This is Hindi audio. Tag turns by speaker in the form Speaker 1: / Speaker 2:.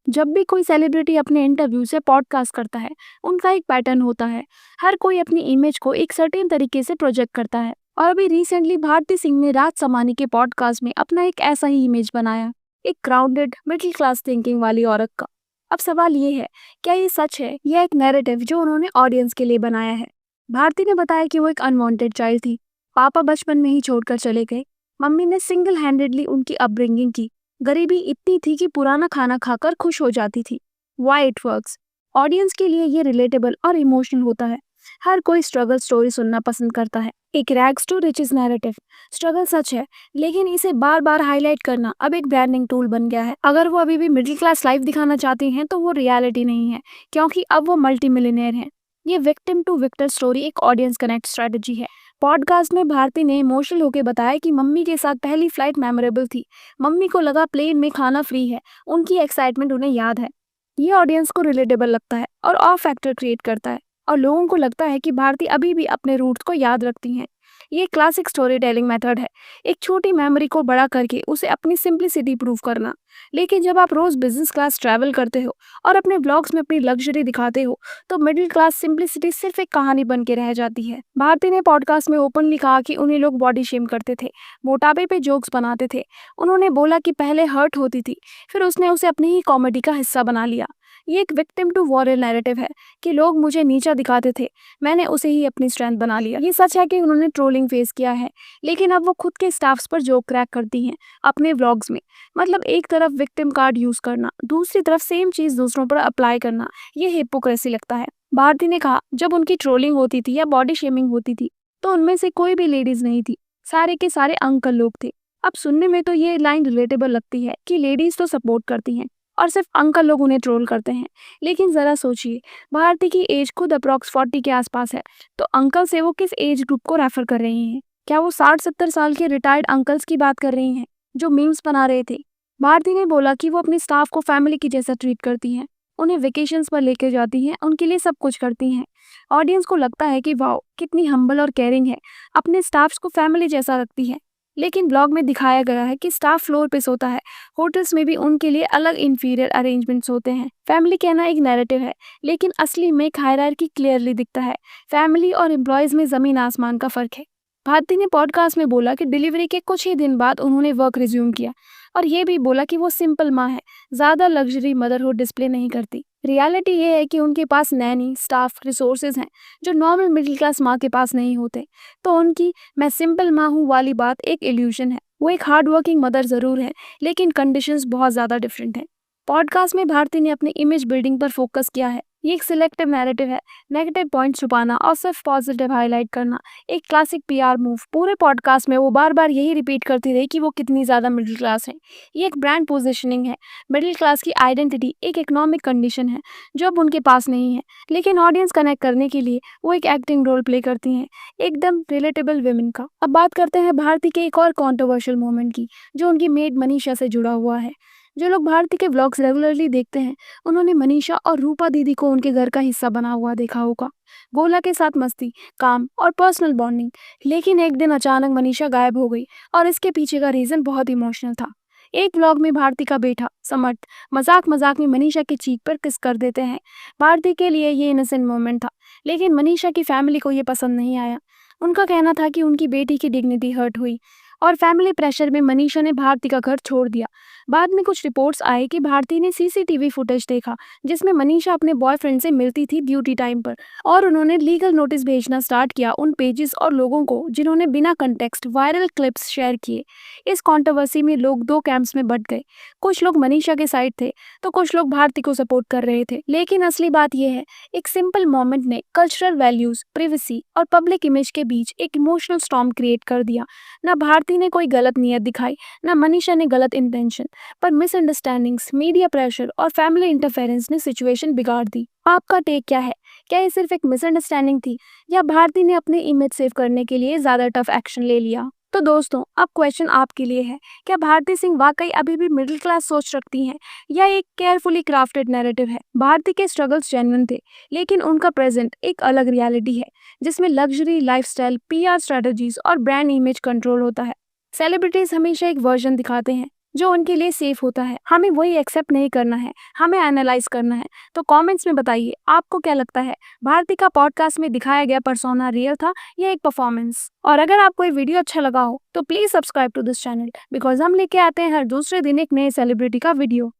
Speaker 1: जब भी कोई सेलिब्रिटी अपने इंटरव्यू से पॉडकास्ट करता है, उनका एक पैटर्न होता है। हर कोई अपनी इमेज को एक सर्टेन तरीके से प्रोजेक्ट करता है। और अभी रिसेंटली भारती सिंह ने राज समानी के पॉडकास्ट में अपना एक ऐसा ही इमेज बनाया, एक ग्राउंडेड मिडिल क्लास थिंकिंग वाली औरत का। अब सवाल ये है, क्या ये सच है या एक नैरेटिव जो उन्होंने ऑडियंस के लिए बनाया है? भारती ने बताया कि वो एक अनवांटेड चाइल्ड थी। पापा बचपन में ही छोड़कर चले गए। मम्मी ने सिंगल हैंडेडली उनकी अपब्रिंगिंग की। गरीबी इतनी थी कि पुराना खाना खाकर खुश हो जाती थी। Why it works? ऑडियंस के लिए ये रिलेटेबल और इमोशनल होता है। हर कोई स्ट्रगल स्टोरी सुनना पसंद करता है। एक rags to riches narrative. Struggle सच है, लेकिन इसे बार बार हाईलाइट करना अब एक ब्रांडिंग टूल बन गया है। अगर वो अभी भी मिडिल क्लास लाइफ दिखाना चाहती हैं तो वो रियलिटी नहीं है, क्योंकि अब वो मल्टी मिलियनेयर हैं। ये विक्टिम टू विक्टर स्टोरी एक ऑडियंस कनेक्ट स्ट्रेटजी है। पॉडकास्ट में भारती ने इमोशनल होकर बताया कि मम्मी के साथ पहली फ्लाइट मेमोरेबल थी। मम्मी को लगा प्लेन में खाना फ्री है। उनकी एक्साइटमेंट उन्हें याद है। ये ऑडियंस को रिलेटेबल लगता है और ऑफ फैक्टर क्रिएट करता है, और लोगों को लगता है कि भारती अभी भी अपने रूट्स को याद रखती हैं। ये क्लासिक स्टोरी टेलिंग मेथड है, एक छोटी मेमोरी को बड़ा करके उसे अपनी सिंप्लिसिटी प्रूव करना। लेकिन जब आप रोज बिजनेस क्लास ट्रैवल करते हो और अपने ब्लॉग्स में अपनी लग्जरी दिखाते हो, तो मिडिल क्लास सिंप्लिसिटी सिर्फ एक कहानी बन के रह जाती है। भारती ने पॉडकास्ट में ओपनली कहा कि उन्हें लोग बॉडी शेम करते थे, मोटापे पे जोक्स बनाते थे। उन्होंने बोला कि पहले हर्ट होती थी, फिर उसने उसे अपनी ही कॉमेडी का हिस्सा बना लिया। ये एक विक्टिम टू वॉरियर नैरेटिव है कि लोग मुझे नीचा दिखाते थे, मैंने उसे ही अपनी स्ट्रेंथ बना लिया। ये सच है कि उन्होंने ट्रोलिंग फेस किया है, लेकिन अब वो खुद के स्टाफ्स पर जोक क्रैक करती हैं अपने व्लॉग्स में। मतलब एक तरफ विक्टिम कार्ड यूज करना, दूसरी तरफ सेम चीज दूसरों पर अप्लाई करना, ये हिपोक्रेसी लगता है। भारती ने कहा, जब उनकी ट्रोलिंग होती थी या बॉडी शेमिंग होती थी तो उनमें से कोई भी लेडीज नहीं थी, सारे के सारे अंकल लोग थे। अब सुनने में तो ये लाइन रिलेटेबल लगती है कि लेडीज तो सपोर्ट करती हैं और सिर्फ अंकल लोग उन्हें ट्रोल करते हैं। लेकिन जरा सोचिए, भारती की एज खुद अप्रॉक्स 40 के आसपास है, तो अंकल से वो किस एज ग्रुप को रेफर कर रही हैं? क्या वो 60-70 साल के रिटायर्ड अंकल्स की बात कर रही हैं जो मीम्स बना रहे थे? भारती ने बोला कि वो अपने स्टाफ को फैमिली की जैसा ट्रीट करती हैं, उन्हें वेकेशंस पर लेकर जाती हैं, उनके लिए सब कुछ करती हैं। ऑडियंस को लगता है कि वाओ, कितनी हम्बल और केयरिंग है, अपने स्टाफ्स को फैमिली जैसा रखती है। लेकिन ब्लॉग में दिखाया गया है कि स्टाफ फ्लोर पे सोता है। होटल्स में भी उनके लिए अलग इंफीरियर अरेंजमेंट्स होते हैं। फैमिली कहना एक नैरेटिव है, लेकिन असली में एक हायरार्की क्लियरली दिखता है। फैमिली और एम्प्लॉयज में जमीन आसमान का फर्क है। भारती ने पॉडकास्ट में बोला कि डिलीवरी के कुछ ही दिन बाद उन्होंने वर्क रिज्यूम किया, और ये भी बोला कि वो सिंपल माँ है, ज्यादा लग्जरी मदरहुड डिस्प्ले नहीं करती। रियलिटी ये है कि उनके पास नैनी, स्टाफ, रिसोर्सेज हैं जो नॉर्मल मिडिल क्लास माँ के पास नहीं होते। तो उनकी मैं सिंपल माँ हूँ वाली बात एक इल्यूशन है। वो एक हार्ड वर्किंग मदर जरूर है, लेकिन कंडीशंस बहुत ज्यादा डिफरेंट हैं। पॉडकास्ट में भारती ने अपनी इमेज बिल्डिंग पर फोकस किया है। ये एक सिलेक्टिव नैरेटिव है, नेगेटिव पॉइंट छुपाना और सिर्फ पॉजिटिव हाईलाइट करना, एक क्लासिक पीआर मूव। पूरे पॉडकास्ट में वो बार बार यही रिपीट करती रही कि वो कितनी ज्यादा मिडिल क्लास है। ये एक ब्रांड पोजिशनिंग है। मिडिल क्लास की आइडेंटिटी एक इकोनॉमिक कंडीशन है जो अब उनके पास नहीं है, लेकिन ऑडियंस कनेक्ट करने के लिए वो एक एक्टिंग रोल प्ले करती हैं, एकदम रिलेटेबल विमेन का। अब बात करते हैं भारती के एक और कॉन्ट्रोवर्शियल मोमेंट की, जो उनकी मेड मनीषा से जुड़ा हुआ है। जो लोग भारती के व्लॉग्स रेगुलरली देखते हैं, उन्होंने मनीषा और रूपा दीदी को उनके घर का हिस्सा बना हुआ देखा होगा। गोला के साथ मस्ती, काम और पर्सनल बॉन्डिंग। लेकिन एक दिन अचानक मनीषा गायब हो गई, और इसके पीछे का रीजन बहुत इमोशनल था। एक व्लॉग में भारती का बेटा समर्थ मजाक मजाक में मनीषा की चीख पर किस कर देते हैं। भारती के लिए ये इनोसेंट मोमेंट था, लेकिन मनीषा की फैमिली को ये पसंद नहीं आया। उनका कहना था कि उनकी बेटी की डिग्निटी हर्ट हुई, और फैमिली प्रेशर में मनीषा ने भारती का घर छोड़ दिया। बाद में कुछ रिपोर्ट्स आए कि भारती ने सीसीटीवी फुटेज देखा जिसमें मनीषा अपने बॉयफ्रेंड से मिलती थी ड्यूटी टाइम पर, और उन्होंने लीगल नोटिस भेजना स्टार्ट किया उन पेजेस और लोगों को जिन्होंने बिना कंटेक्स्ट वायरल क्लिप्स शेयर किए। इस कंट्रोवर्सी में लोग दो कैंप्स में बंट गए। कुछ लोग मनीषा के साइड थे तो कुछ लोग भारती को सपोर्ट कर रहे थे। लेकिन असली बात यह है, एक सिंपल मोमेंट ने कल्चरल वैल्यूज, प्रिवेसी और पब्लिक इमेज के बीच एक इमोशनल स्टॉर्म क्रिएट कर दिया। ना भारती ने कोई गलत नियत दिखाई, ना मनीषा ने गलत इंटेंशन, पर मिसअंडरस्टैंडिंग्स, मीडिया प्रेशर और फैमिली इंटरफेरेंस ने सिचुएशन बिगाड़ दी। आपका टेक क्या है? क्या ये सिर्फ एक मिसअंडरस्टैंडिंग थी, या भारती ने अपनी इमेज सेव करने के लिए ज्यादा टफ एक्शन ले लिया? तो दोस्तों, अब क्वेश्चन आपके लिए है, क्या भारती सिंह वाकई अभी भी मिडिल क्लास सोच रखती हैं, या एक केयरफुली क्राफ्टेड नैरेटिव है? भारती के स्ट्रगल्स जेन्युइन थे, लेकिन उनका प्रेजेंट एक अलग रियलिटी है जिसमें लग्जरी लाइफस्टाइल, पीआर स्ट्रेटजीज और ब्रांड इमेज कंट्रोल होता है। सेलिब्रिटीज हमेशा एक वर्जन दिखाते हैं जो उनके लिए सेफ होता है। हमें वही एक्सेप्ट नहीं करना है, हमें एनालाइज करना है। तो कमेंट्स में बताइए आपको क्या लगता है, भारती का पॉडकास्ट में दिखाया गया पर्सोना रियल था या एक परफॉर्मेंस? और अगर आपको ये वीडियो अच्छा लगा हो तो please subscribe to this channel, because हम लेके आते हैं हर दूसरे दिन एक नए सेलिब्रिटी का वीडियो।